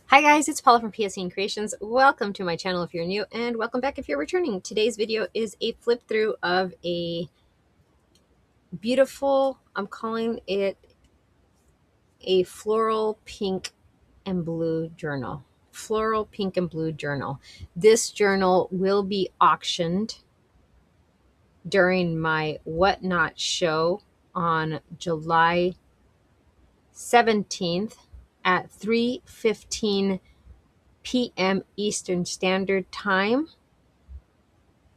Hi guys, it's Paula from PSC Creations. Welcome to my channel if you're new, and welcome back if you're returning. Today's video is a flip through of a beautiful, I'm calling it a floral pink and blue journal. Floral pink and blue journal. This journal will be auctioned during my Whatnot show on July 17th at 3:15 p.m. Eastern Standard Time.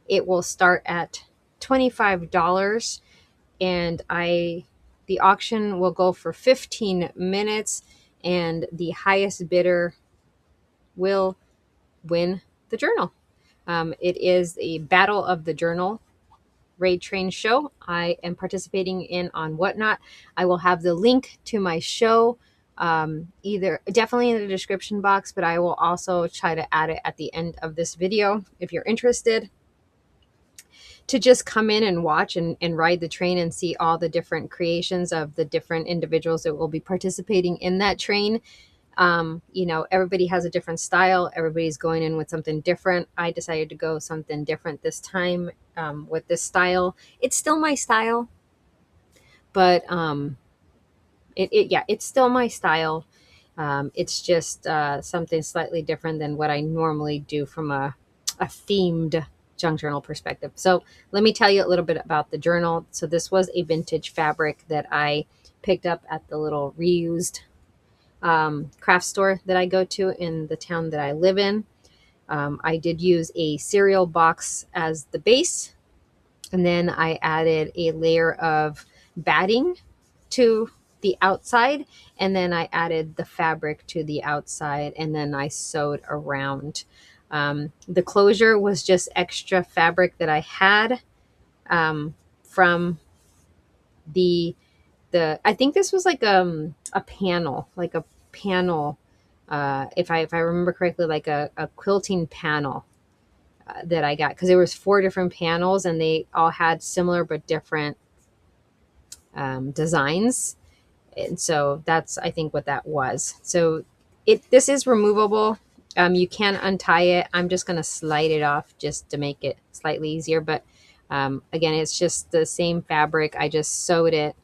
It will start at $25, and the auction will go for 15 minutes, and the highest bidder will win the journal. It is a battle of the journal raid train show I am participating in on Whatnot. I will have the link to my show either definitely in the description box, but I will also try to add it at the end of this video if you're interested to just come in and watch and ride the train and see all the different creations of the different individuals that will be participating in that train. Everybody has a different style. Everybody's going in with something different. I decided to go something different this time with this style. It's still my style, but it's still my style. It's just something slightly different than what I normally do from a themed junk journal perspective. So let me tell you a little bit about the journal. So this was a vintage fabric that I picked up at the little reused craft store that I go to in the town that I live in. I did use a cereal box as the base, and then I added a layer of batting to the outside, and then I added the fabric to the outside, and then I sewed around. The closure was just extra fabric that I had from the I think this was like a panel, like a panel, if I remember correctly, like a quilting panel that I got, because there was 4 different panels and they all had similar but different designs. And so that's, I think, what that was. So this is removable. You can untie it. I'm just going to slide it off just to make it slightly easier. But again, it's just the same fabric. I just sewed it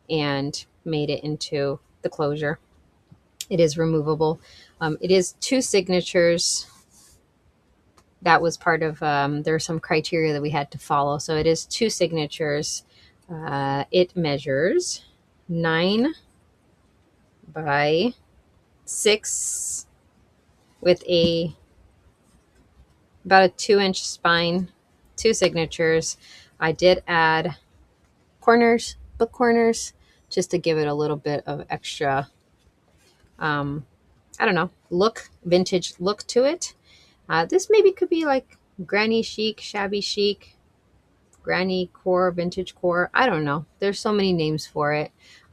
and made it into the closure. It is removable. It is 2 signatures. That was part of, there's some criteria that we had to follow. So it is 2 signatures. It measures 9 by 6 with about a 2-inch spine, 2 signatures. I did add book corners, just to give it a little bit of extra, I don't know, vintage look to it. This maybe could be like granny chic, shabby chic, granny core, vintage core. I don't know. There's so many names for it.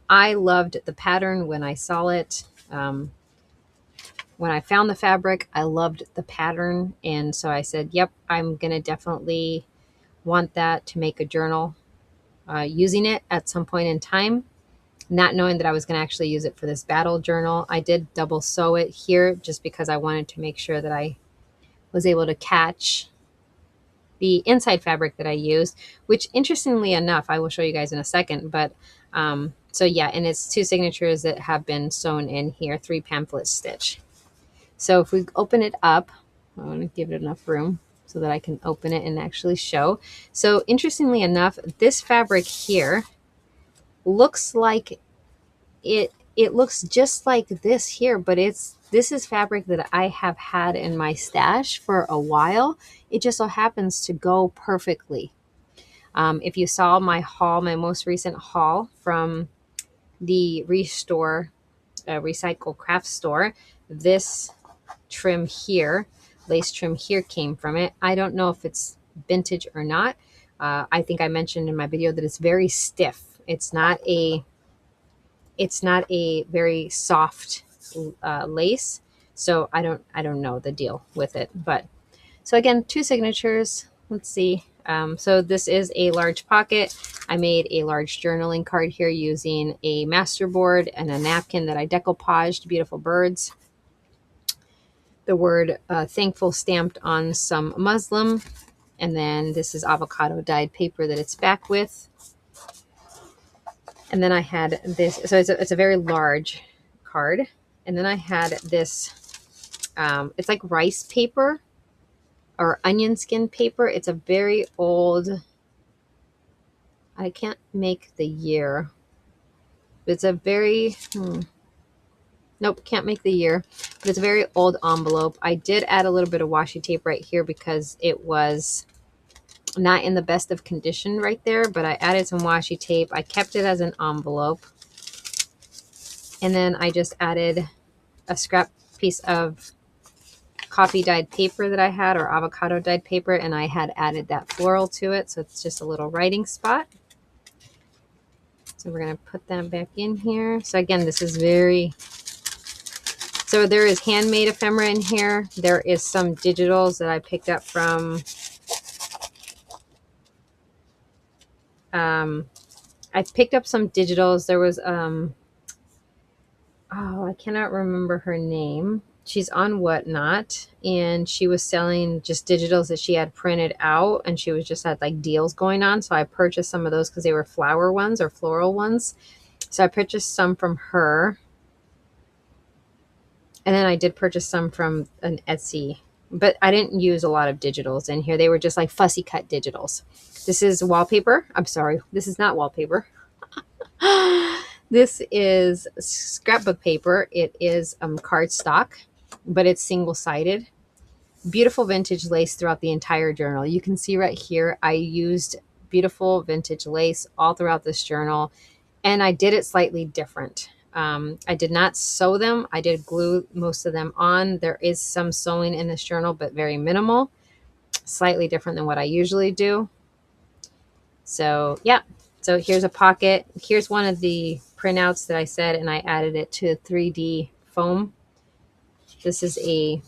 I loved the pattern when I saw it. When I found the fabric, I loved the pattern. And so I said, yep, I'm going to definitely want that to make a journal using it at some point in time. Not knowing that I was going to actually use it for this battle journal. I did double sew it here just because I wanted to make sure that I was able to catch the inside fabric that I used, which interestingly enough, I will show you guys in a second. But so yeah, and it's 2 signatures that have been sewn in here, 3 pamphlet stitch. So if we open it up, I want to give it enough room so that I can open it and actually show. So interestingly enough, this fabric here looks like it looks just like this here, but this is fabric that I have had in my stash for a while. It just so happens to go perfectly. If you saw my haul, my most recent haul from the Restore Recycle Craft Store, this trim here, lace trim here, came from it. I don't know if it's vintage or not. I think I mentioned in my video that it's very stiff. It's not a very soft lace, so I don't know the deal with it. But so again, 2 signatures. Let's see. So this is a large pocket. I made a large journaling card here using a masterboard and a napkin that I decoupaged, beautiful birds. the word thankful stamped on some muslin. And then this is avocado dyed paper that it's back with. And then I had this, so it's a very large card. And then I had this, it's like rice paper or onion skin paper. It's a very old, I can't make the year. It's a very, nope, can't make the year. But it's a very old envelope. I did add a little bit of washi tape right here because it was not in the best of condition right there, but I added some washi tape. I kept it as an envelope. And then I just added a scrap piece of coffee dyed paper that I had, or avocado dyed paper, and I had added that floral to it. So it's just a little writing spot. So we're going to put that back in here. So again, this is so there is handmade ephemera in here. There is some digitals that I picked up from, I picked up some digitals. There was, I cannot remember her name. She's on Whatnot, and she was selling just digitals that she had printed out, and she was just had like deals going on. So I purchased some of those because they were flower ones or floral ones. So I purchased some from her. And then I did purchase some from an Etsy, but I didn't use a lot of digitals in here. They were just like fussy cut digitals. This is wallpaper. I'm sorry. This is not wallpaper. This is scrapbook paper. It is cardstock, but it's single-sided. Beautiful vintage lace throughout the entire journal. You can see right here, I used beautiful vintage lace all throughout this journal, and I did it slightly different. I did not sew them. I did glue most of them on. There is some sewing in this journal, but very minimal, slightly different than what I usually do. So yeah, so here's a pocket. Here's one of the printouts that I said, and I added it to 3D foam. This is a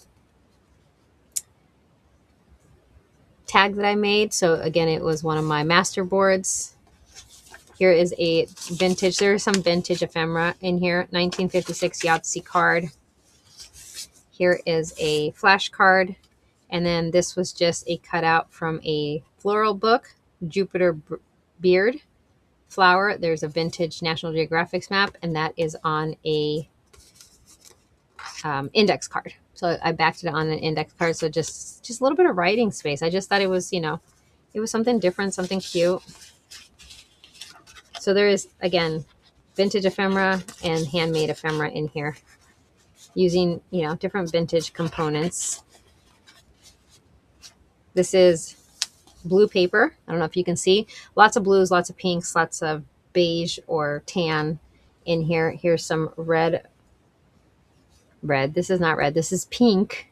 tag that I made. So again, it was one of my master boards. Here is a vintage, there is some vintage ephemera in here, 1956 Yahtzee card. Here is a flash card. And then this was just a cutout from a floral book, Jupiter Beard flower. There's a vintage National Geographic map, and that is on a index card. So I backed it on an index card. So just a little bit of writing space. I just thought it was, it was something different, something cute. So there is, again, vintage ephemera and handmade ephemera in here using, different vintage components. This is blue paper. I don't know if you can see. Lots of blues, lots of pinks, lots of beige or tan in here. Here's some red. This is not red. This is pink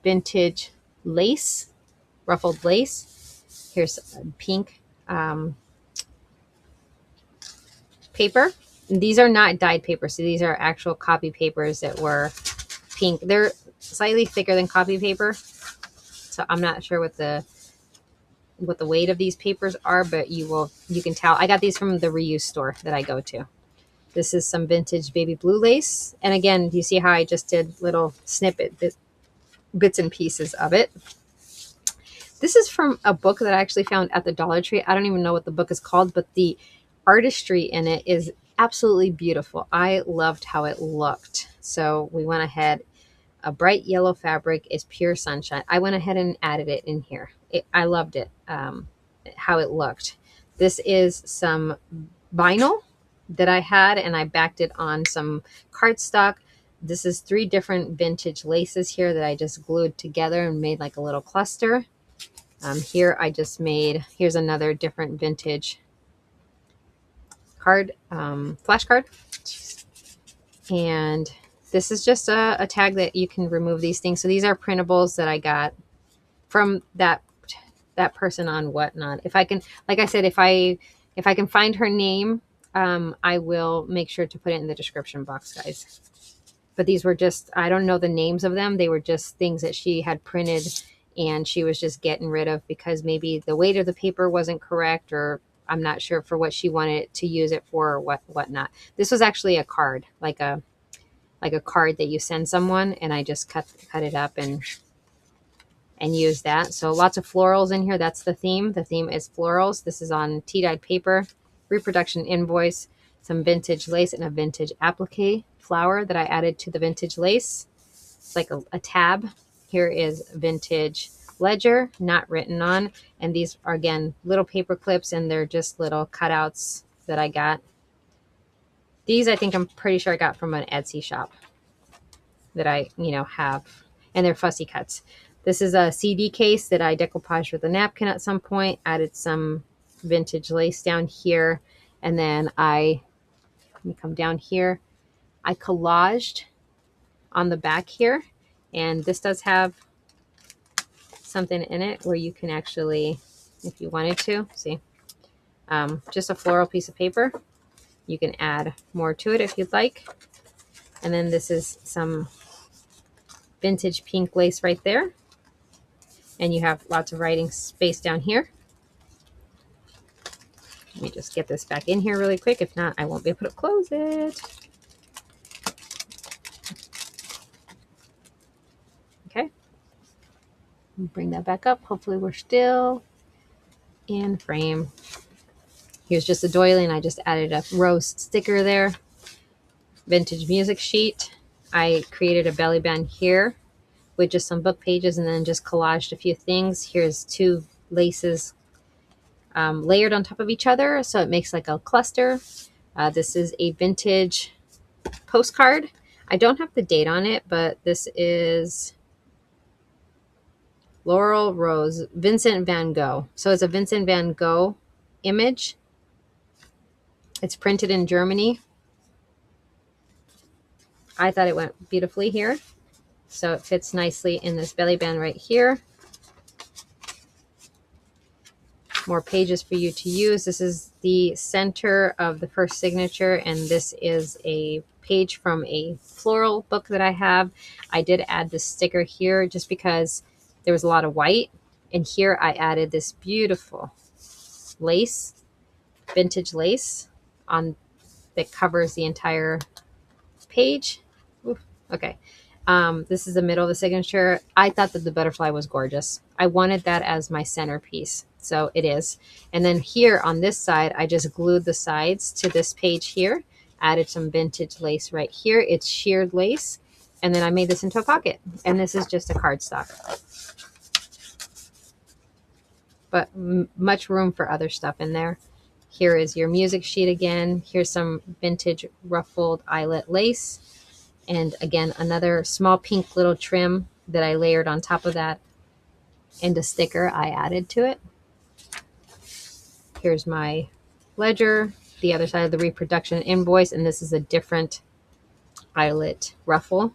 vintage lace, ruffled lace. Here's pink paper. These are not dyed paper, so these are actual copy papers that were pink. They're slightly thicker than copy paper, so I'm not sure what the weight of these papers are, but you can tell. I got these from the reuse store that I go to. This is some vintage baby blue lace, and again, you see how I just did little bits and pieces of it. This is from a book that I actually found at the Dollar Tree. I don't even know what the book is called, but the artistry in it is absolutely beautiful. I loved how it looked. So we went ahead. A bright yellow fabric is pure sunshine. I went ahead and added it in here. I loved it, how it looked. This is some vinyl that I had, and I backed it on some cardstock. This is 3 different vintage laces here that I just glued together and made like a little cluster. Here I just made, here's another different vintage card, flash card. And this is just a tag that you can remove these things. So these are printables that I got from that person on Whatnot. If I can, like I said, if I can find her name, I will make sure to put it in the description box, guys. But these were just, I don't know the names of them. They were just things that she had printed and she was just getting rid of because maybe the weight of the paper wasn't correct, or I'm not sure for what she wanted to use it for or whatnot. This was actually a card, like a like a card that you send someone, and I just cut it up and use that. So lots of florals in here. That's the theme. The theme is florals. This is on tea-dyed paper, reproduction invoice, some vintage lace, and a vintage applique flower that I added to the vintage lace. It's like a tab. Here is vintage ledger, not written on. And these are, again, little paper clips, and they're just little cutouts that I got. These, I'm pretty sure I got from an Etsy shop that I, have, and they're fussy cuts. This is a CD case that I decoupaged with a napkin at some point, added some vintage lace down here, and then let me come down here, I collaged on the back here, and this does have something in it where you can actually, if you wanted to, see, just a floral piece of paper. You can add more to it if you'd like. And then this is some vintage pink lace right there. And you have lots of writing space down here. Let me just get this back in here really quick. If not, I won't be able to close it. Okay. Bring that back up. Hopefully we're still in frame. Here's just a doily, and I just added a rose sticker there. Vintage music sheet. I created a belly band here with just some book pages, and then just collaged a few things. Here's two laces layered on top of each other, so it makes like a cluster. This is a vintage postcard. I don't have the date on it, but this is Laurel Rose, Vincent van Gogh. So it's a Vincent van Gogh image. It's printed in Germany. I thought it went beautifully here. So it fits nicely in this belly band right here. More pages for you to use. This is the center of the first signature, and this is a page from a floral book that I have. I did add this sticker here just because there was a lot of white, and here I added this beautiful lace, vintage lace on that covers the entire page. Oof, okay. This is the middle of the signature. I thought that the butterfly was gorgeous. I wanted that as my centerpiece. So it is. And then here on this side, I just glued the sides to this page here, added some vintage lace right here. It's sheared lace. And then I made this into a pocket. And this is just a cardstock. But much room for other stuff in there. Here is your music sheet again. Here's some vintage ruffled eyelet lace. And again, another small pink little trim that I layered on top of that, and a sticker I added to it. Here's my ledger, the other side of the reproduction invoice, and this is a different eyelet ruffle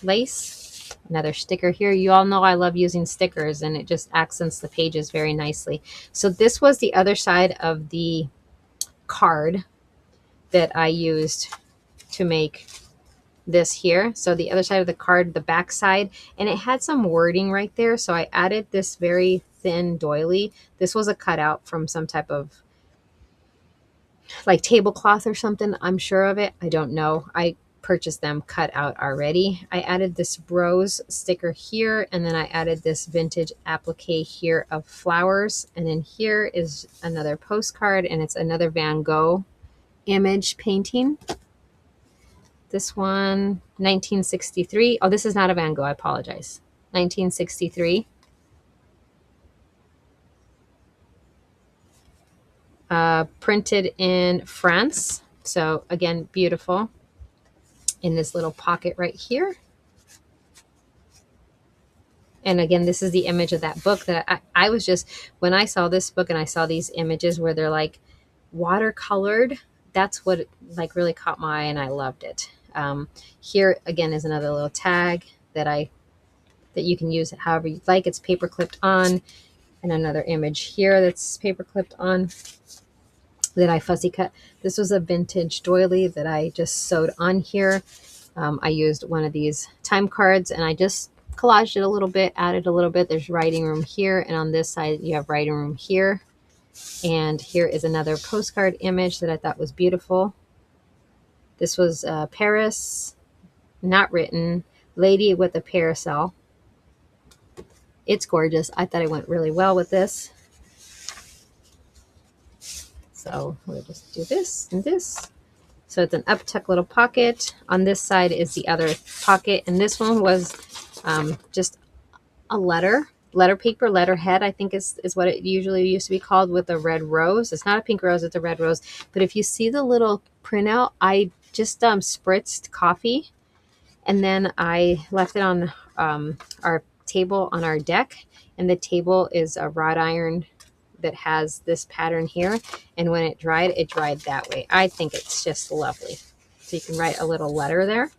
lace. Another sticker here. You all know I love using stickers, and it just accents the pages very nicely. So this was the other side of the card that I used to make this here. So the other side of the card, the back side, and it had some wording right there. So I added this very thin doily. This was a cutout from some type of like tablecloth or something. I'm sure of it. I don't know. I purchased them cut out already. I added this rose sticker here, and then I added this vintage applique here of flowers. And then here is another postcard, and it's another Van Gogh image painting. This one, 1963. Oh, this is not a Van Gogh. I apologize. 1963. Printed in France. So again, beautiful. In this little pocket right here. And again, this is the image of that book that I was just, when I saw this book and I saw these images where they're like watercolored, that's what like really caught my eye, and I loved it. Here again is another little tag that you can use it however you'd like. It's paper clipped on, and another image here that's paper clipped on that I fussy cut. This was a vintage doily that I just sewed on here. I used one of these time cards, and I just collaged it a little bit, added a little bit. There's writing room here, and on this side you have writing room here. And here is another postcard image that I thought was beautiful This was Paris, not written, Lady with a Parasol. It's gorgeous. I thought it went really well with this. So we'll just do this and this. So it's an up-tuck little pocket. On this side is the other pocket. And this one was just a letter paper, letterhead, I think is what it usually used to be called, with a red rose. It's not a pink rose, it's a red rose. But if you see the little printout, I just spritzed coffee and then I left it on our table on our deck. And the table is a wrought iron that has this pattern here. And when it dried that way. I think it's just lovely. So you can write a little letter there.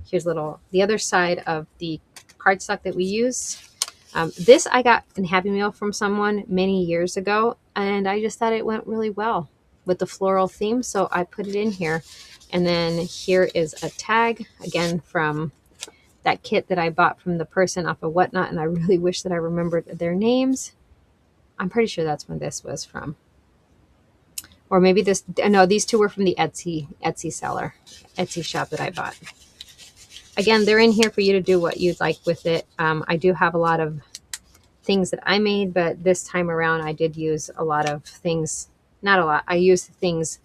Here's the other side of the cardstock that we use. This I got in Happy Meal from someone many years ago, and I just thought it went really well with the floral theme, so I put it in here. And then here is a tag, again, from that kit that I bought from the person off of Whatnot, and I really wish that I remembered their names. I'm pretty sure that's when this was from. Or maybe this, no, these two were from the Etsy seller, Etsy shop that I bought. Again, they're in here for you to do what you'd like with it. I do have a lot of things that I made, but this time around I did use a lot of things, not a lot. I used things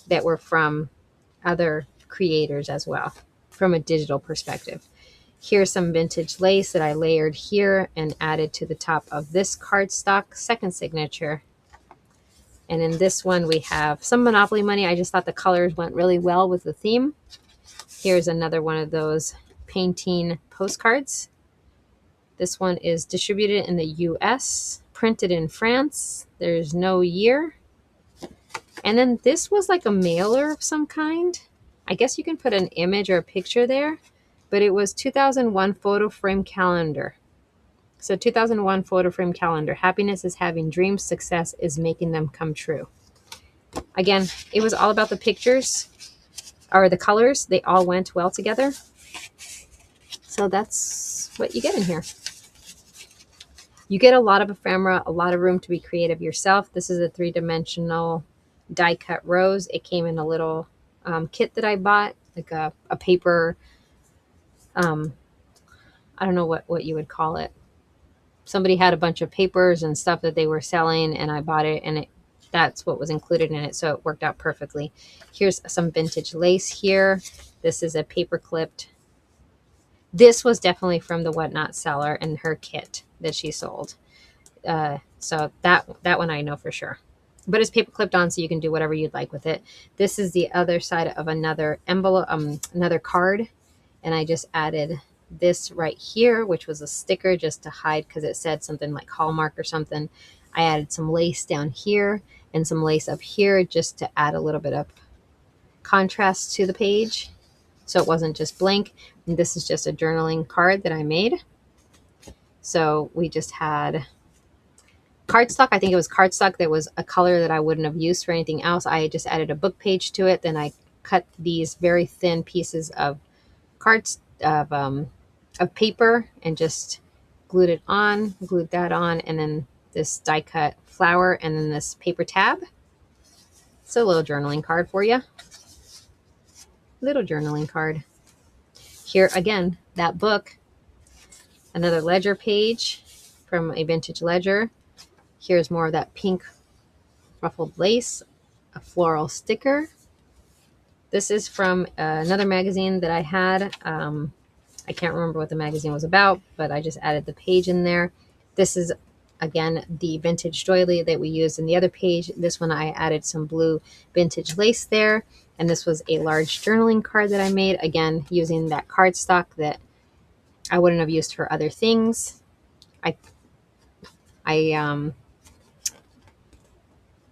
that were from other creators as well, from a digital perspective. Here's some vintage lace that I layered here and added to the top of this cardstock, second signature. And in this one we have some Monopoly money. I just thought the colors went really well with the theme. Here's another one of those painting postcards. This one is distributed in the US, printed in France. There's no year. And then this was like a mailer of some kind. I guess you can put an image or a picture there, but it was 2001 photo frame calendar. So 2001 photo frame calendar. Happiness is having dreams, success is making them come true. Again, it was all about the pictures, or the colors. They all went well together. So that's what you get in here. You get a lot of ephemera, a lot of room to be creative yourself. This is a 3-dimensional die cut rose. It came in a little kit that I bought, like a paper, I don't know what you would call it. Somebody had a bunch of papers and stuff that they were selling, and I bought it, and that's what was included in it, so it worked out perfectly. Here's some vintage lace here. This is a paper clipped. This was definitely from the Whatnot seller and her kit that she sold. So that one I know for sure. But it's paper clipped on, so you can do whatever you'd like with it. This is the other side of another envelope, another card, and I just added this right here, which was a sticker just to hide because it said something like Hallmark or something. I added some lace down here and some lace up here just to add a little bit of contrast to the page, so it wasn't just blank. And this is just a journaling card that I made. So we just had cardstock. I think it was cardstock that was a color that I wouldn't have used for anything else. I just added a book page to it. Then I cut these very thin pieces of of paper and just glued that on, and then this die cut flower, and then this paper tab. So a little journaling card for you. Little journaling card. Here again, that book, another ledger page from a vintage ledger. Here's more of that pink ruffled lace, a floral sticker. This is from another magazine that I had. I can't remember what the magazine was about, but I just added the page in there. This is, again, the vintage doily that we used in the other page. This one I added some blue vintage lace there. And this was a large journaling card that I made, again, using that cardstock that I wouldn't have used for other things.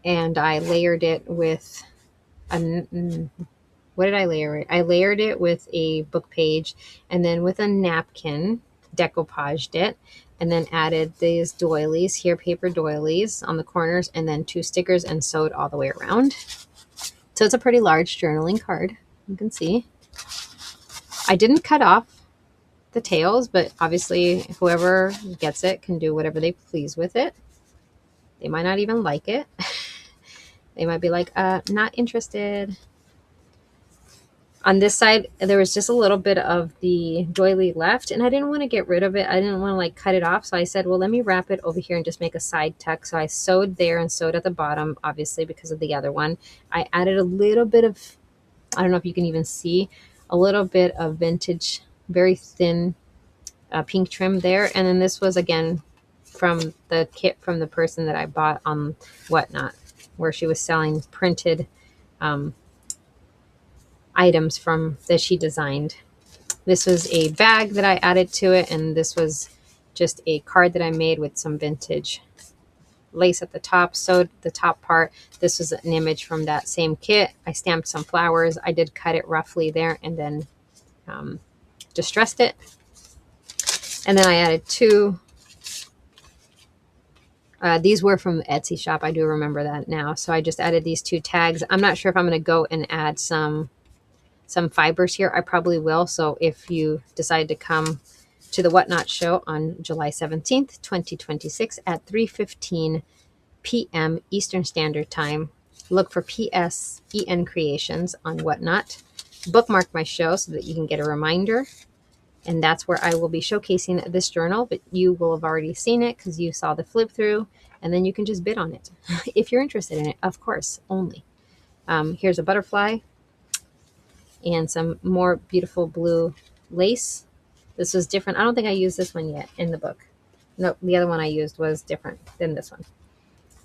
And I layered it with what did I layer it? I layered it with a book page and then with a napkin, decoupaged it, and then added these doilies here, paper doilies on the corners, and then 2 stickers, and sewed all the way around. So it's a pretty large journaling card, you can see. I didn't cut off the tails, but obviously whoever gets it can do whatever they please with it. They might not even like it. They might be like, not interested. On this side, there was just a little bit of the doily left, and I didn't want to get rid of it. I didn't want to like cut it off. So I said, well, let me wrap it over here and just make a side tuck. So I sewed there and sewed at the bottom, obviously because of the other one. I added a little bit of, I don't know if you can even see, a little bit of vintage, very thin pink trim there. And then this was again from the kit from the person that I bought on Whatnot, where she was selling printed items from that she designed. This was a bag that I added to it, and this was just a card that I made with some vintage lace at the top, sewed the top part. This was an image from that same kit. I stamped some flowers. I did cut it roughly there and then distressed it. And then I added two. These were from the Etsy shop. I do remember that now. So I just added these two tags. I'm not sure if I'm going to go and add some fibers here. I probably will. So if you decide to come to the Whatnot show on July 17th, 2026 at 3:15 p.m. Eastern Standard Time, look for PSEN Creations on Whatnot. Bookmark my show so that you can get a reminder. And that's where I will be showcasing this journal, but you will have already seen it because you saw the flip through, and then you can just bid on it if you're interested in it, of course, only. Here's a butterfly and some more beautiful blue lace. This was different. I don't think I used this one yet in the book. No, the other one I used was different than this one.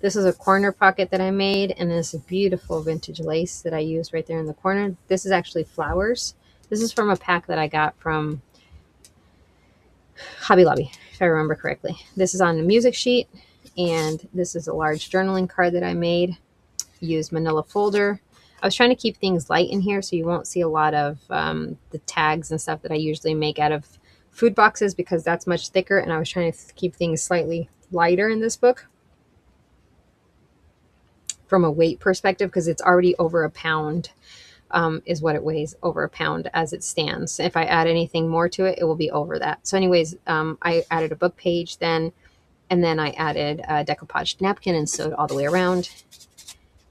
This is a corner pocket that I made, and this beautiful vintage lace that I used right there in the corner. This is actually flowers. This is from a pack that I got from Hobby Lobby, if I remember correctly. This is on a music sheet, and this is a large journaling card that I made. Used manila folder. I was trying to keep things light in here so you won't see a lot of the tags and stuff that I usually make out of food boxes because that's much thicker, and I was trying to keep things slightly lighter in this book from a weight perspective because it's already over a pound. Is what it weighs, over a pound as it stands. If I add anything more to it, it will be over that. So anyways, I added a book page then, and then I added a decoupaged napkin and sewed all the way around.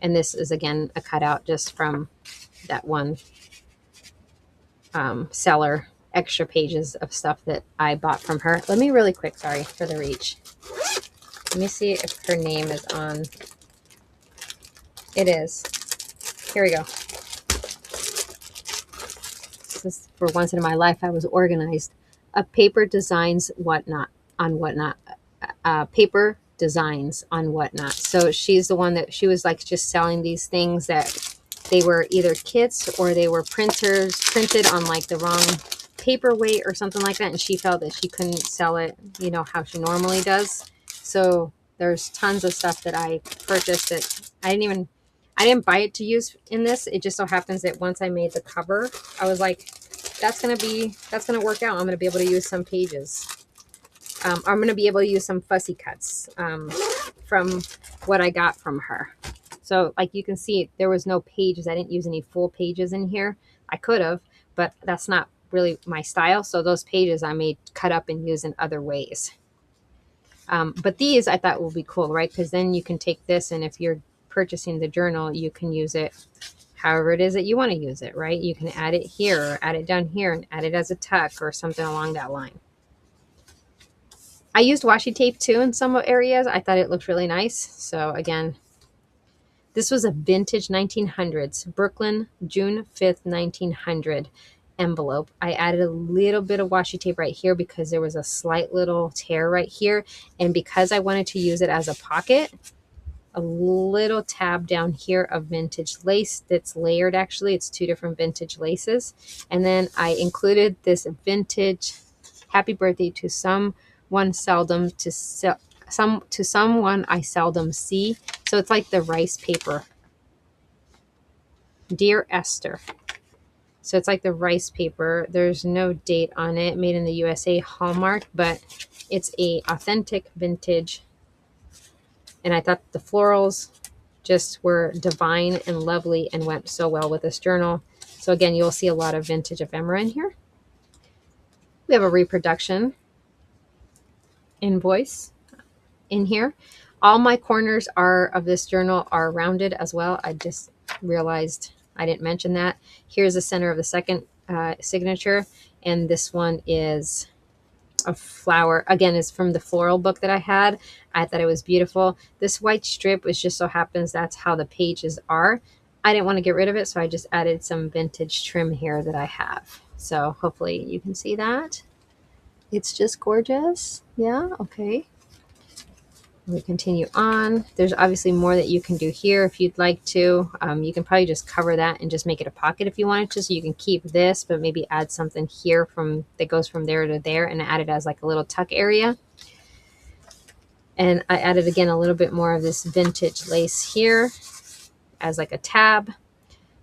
And this is again a cutout just from that one seller, extra pages of stuff that I bought from her. Let me really quick, sorry for the reach. Let me see if her name is on. It is. Here we go. For once in my life, I was organized. A paper designs Whatnot on Whatnot. Paper designs on Whatnot. So she's the one that she was like just selling these things that they were either kits or they were printed on like the wrong paperweight or something like that, and she felt that she couldn't sell it, you know, how she normally does. So there's tons of stuff that I purchased that I didn't buy it to use in this. It just so happens that once I made the cover, I was like, that's going to work out. I'm going to be able to use some pages. I'm going to be able to use some fussy cuts from what I got from her. So like you can see, there was no pages. I didn't use any full pages in here. I could have, but that's not really my style. So those pages I made cut up and use in other ways. But these I thought would be cool, right? Because then you can take this, and if you're purchasing the journal, you can use it however it is that you want to use it, right? You can add it here or add it down here and add it as a tuck or something along that line. I used washi tape too in some areas. I thought it looked really nice. So again, this was a vintage 1900s, Brooklyn, June 5th, 1900 envelope. I added a little bit of washi tape right here because there was a slight little tear right here. And because I wanted to use it as a pocket, a little tab down here of vintage lace that's layered. Actually, it's two different vintage laces. And then I included this vintage happy birthday to someone seldom to someone I seldom see. So it's like the rice paper. Dear Esther. So it's like the rice paper. There's no date on it. Made in the USA, Hallmark, but it's a authentic vintage. And I thought the florals just were divine and lovely and went so well with this journal. So again, you'll see a lot of vintage ephemera in here. We have a reproduction invoice in here. All my corners of this journal are rounded as well. I just realized I didn't mention that. Here's the center of the second signature, and this one is a flower. Again, is from the Floral book that I had. I thought it was beautiful. This white strip was just so happens that's how the pages are. I didn't want to get rid of it, so I just added some vintage trim here that I have. So hopefully you can see that. It's just gorgeous. Yeah, okay. We continue on. There's obviously more that you can do here if you'd like to. You can probably just cover that and just make it a pocket if you wanted to, so you can keep this, but maybe add something here from that goes from there to there and add it as like a little tuck area. And I added again a little bit more of this vintage lace here as like a tab.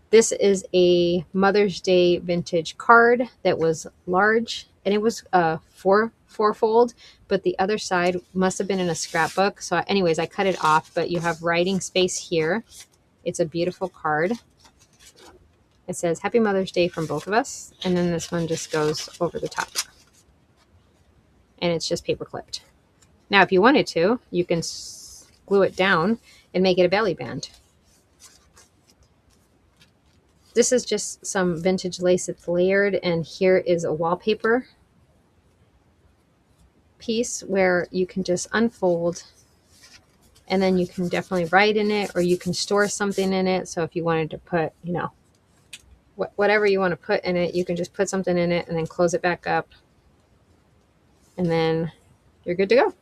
This is a Mother's Day vintage card that was large, and it was fourfold, but the other side must have been in a scrapbook. So anyways, I cut it off, but you have writing space here. It's a beautiful card. It says Happy Mother's Day from both of us. And then this one just goes over the top, and it's just paper clipped. Now, if you wanted to, you can glue it down and make it a belly band. This is just some vintage lace that's layered, and here is a wallpaper piece where you can just unfold, and then you can definitely write in it, or you can store something in it. So if you wanted to put, you know, whatever you want to put in it, you can just put something in it and then close it back up, and then you're good to go.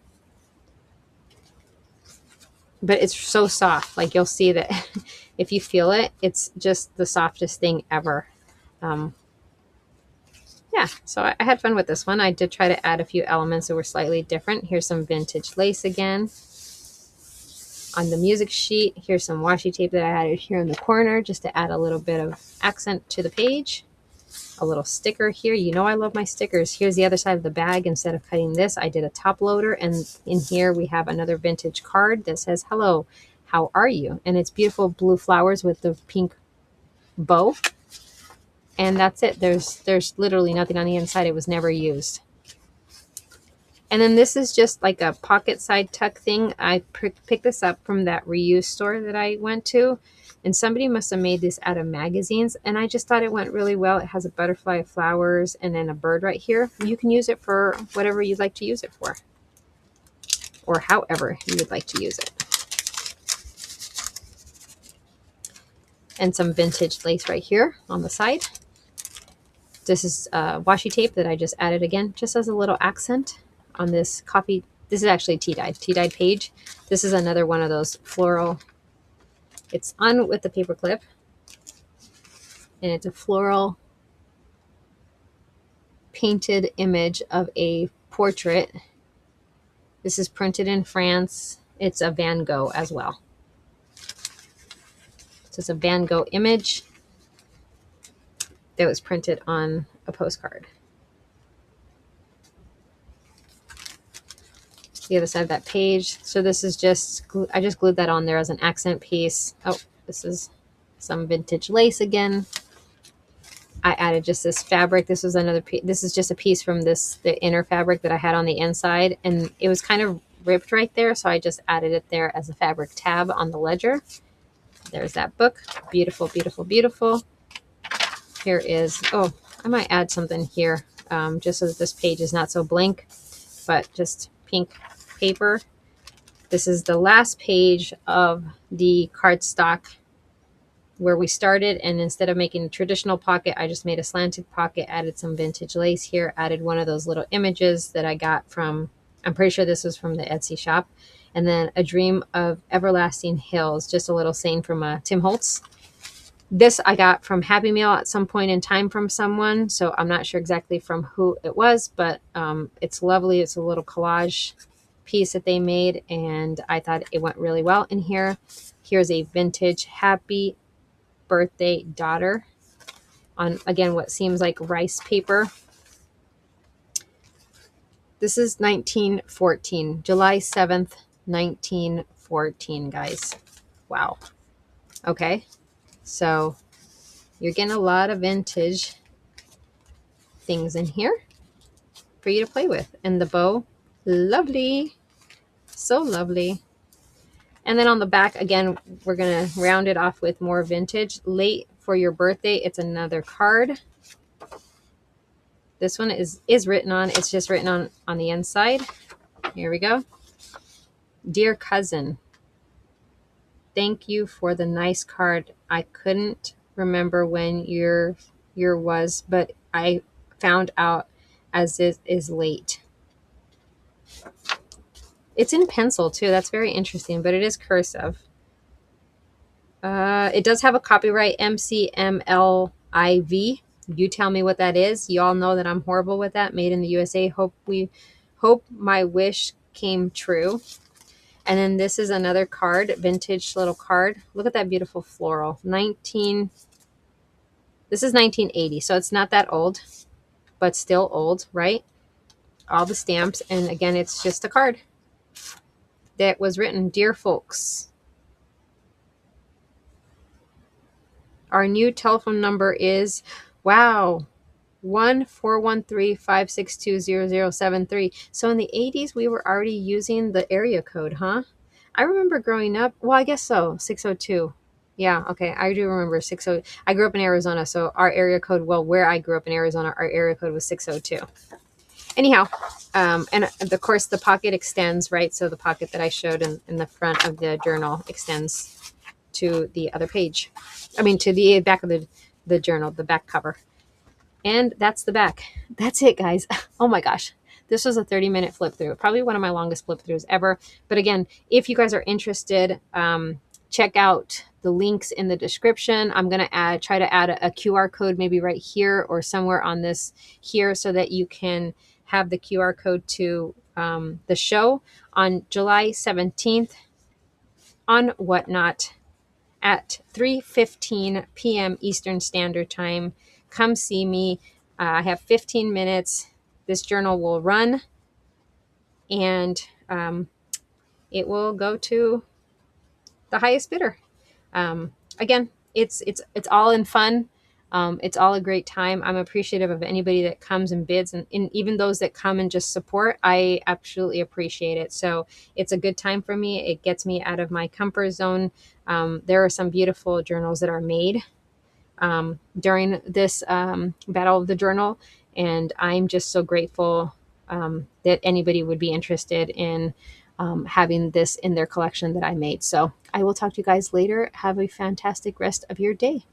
But it's so soft. Like, you'll see that if you feel it, it's just the softest thing ever. Yeah, so I had fun with this one. I did try to add a few elements that were slightly different. Here's some vintage lace again. On the music sheet, here's some washi tape that I added here in the corner just to add a little bit of accent to the page. A little sticker here. You know I love my stickers. Here's the other side of the bag. Instead of cutting this, I did a top loader, and in here we have another vintage card that says, "Hello, how are you?" And it's beautiful blue flowers with the pink bow. And that's it. There's literally nothing on the inside. It was never used. And then this is just like a pocket side tuck thing. I picked this up from that reuse store that I went to, and somebody must have made this out of magazines, and I just thought it went really well. It has a butterfly of flowers and then a bird right here. You can use it for whatever you'd like to use it for, or however you would like to use it. And some vintage lace right here on the side. This is washi tape that I just added again, just as a little accent on this coffee. This is actually tea-dyed page. This is another one of those floral. It's on with the paper clip, and it's a floral painted image of a portrait. This is printed in France. It's a Van Gogh as well. So it's a Van Gogh image that was printed on a postcard. The other side of that page. So this is just, I just glued that on there as an accent piece. Oh, this is some vintage lace again. I added just this fabric. This was another piece. This is just a piece from the inner fabric that I had on the inside, and it was kind of ripped right there. So I just added it there as a fabric tab on the ledger. There's that book. Beautiful, beautiful, beautiful. Here is, oh, I might add something here, just so that this page is not so blank, but just pink paper. This is the last page of the cardstock where we started, and instead of making a traditional pocket, I just made a slanted pocket, added some vintage lace here, added one of those little images that I got from, I'm pretty sure this was from the Etsy shop, and then a dream of everlasting hills, just a little saying from Tim Holtz. This I got from Happy Meal at some point in time from someone, so I'm not sure exactly from who it was, but it's lovely. It's a little collage piece that they made, and I thought it went really well in here. Here's a vintage happy birthday daughter on, again, what seems like rice paper. This is 1914, July 7th, 1914, guys. Wow. Okay. So you're getting a lot of vintage things in here for you to play with. And the bow, lovely. So lovely. And then on the back, again, we're going to round it off with more vintage. Late for your birthday. It's another card. This one is written on. It's just written on the inside. Here we go. Dear cousin, thank you for the nice card. I couldn't remember when your year was, but I found out as it is late. It's in pencil too. That's very interesting, but it is cursive. It does have a copyright MCMLIV. You tell me what that is. You all know that I'm horrible with that. Made in the USA. Hope my wish came true. And then this is another card, vintage little card. Look at that beautiful floral. This is 1980, so it's not that old, but still old, right? All the stamps, and again, it's just a card that was written, Dear folks, our new telephone number is, wow, 1-413-562-0073. So in the 80s, we were already using the area code, huh? I remember growing up, well, I guess so, 602. Yeah, okay, I do remember 60. I grew up in Arizona, so our area code, well, where I grew up in Arizona, our area code was 602. Anyhow, and of course the pocket extends, right? So the pocket that I showed in the front of the journal extends to the other page. I mean, to the back of the journal, the back cover. And that's the back. That's it, guys. Oh my gosh. This was a 30-minute flip through. Probably one of my longest flip throughs ever. But again, if you guys are interested, check out the links in the description. I'm going to try to add a QR code maybe right here or somewhere on this here so that you can have the QR code to the show on July 17th on Whatnot at 3:15 p.m. Eastern Standard Time. Come see me. I have 15 minutes. This journal will run, and it will go to the highest bidder. Again, it's all in fun. It's all a great time. I'm appreciative of anybody that comes and bids, and even those that come and just support. I absolutely appreciate it. So it's a good time for me. It gets me out of my comfort zone. There are some beautiful journals that are made during this Battle of the Journal, and I'm just so grateful that anybody would be interested in having this in their collection that I made. So I will talk to you guys later. Have a fantastic rest of your day.